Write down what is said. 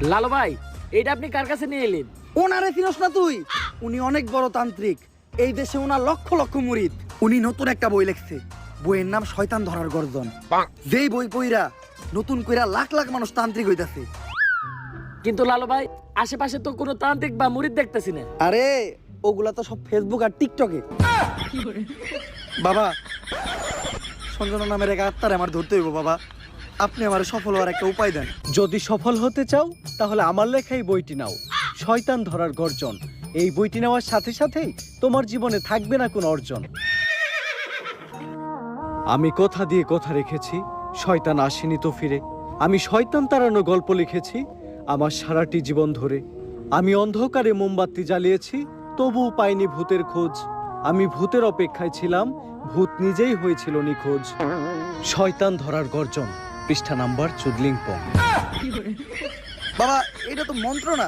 লালু ভাই, এটা আপনি কার কাছে নিয়ে এলেন? ওনারে চিনস না তুই? উনি অনেক বড় তান্ত্রিক। এই দেশে ওনার লক্ষ লক্ষ মুরিদ। উনি নতুন একটা বই লিখছে। বইয়ের নাম শয়তান ধরার গর্জন। যেই বই পইরা নতুন কইরা লাখ লাখ মানুষ তান্ত্রিক হইতাছে। কিন্তু লালু ভাই, আশেপাশে তো কোনো তান্ত্রিক বা মুরিদ দেখতেছি না। আরে ওগুলা তো সব ফেসবুক আর টিকটকে। বাবা, সঞ্জনা নামের এক আত্মারে আমার ধরতে হইব বাবা। আপনি আমার সফল হওয়ার একটা উপায় দেন। যদি সফল হতে চাও তাহলে আমার লেখা এই বইটি নাও, শয়তান ধরার গর্জন। এই বইটি নেওয়ার সাথে সাথেই তোমার জীবনে থাকবে না কোনো অর্জন। আমি কথা দিয়ে কথা রেখেছি, শয়তান আসেনি তো ফিরে। আমি শয়তান তাড়ানো গল্প লিখেছি আমার সারাটি জীবন ধরে। আমি অন্ধকারে মোমবাতি জ্বালিয়েছি, তবুও পাইনি ভূতের খোঁজ। আমি ভূতের অপেক্ষায় ছিলাম, ভূত নিজেই হয়েছিল নিখোঁজ। শয়তান ধরার গর্জন, পৃষ্ঠা নাম্বার চুদলিংপং। বাবা, এটা তো মন্ত্র না।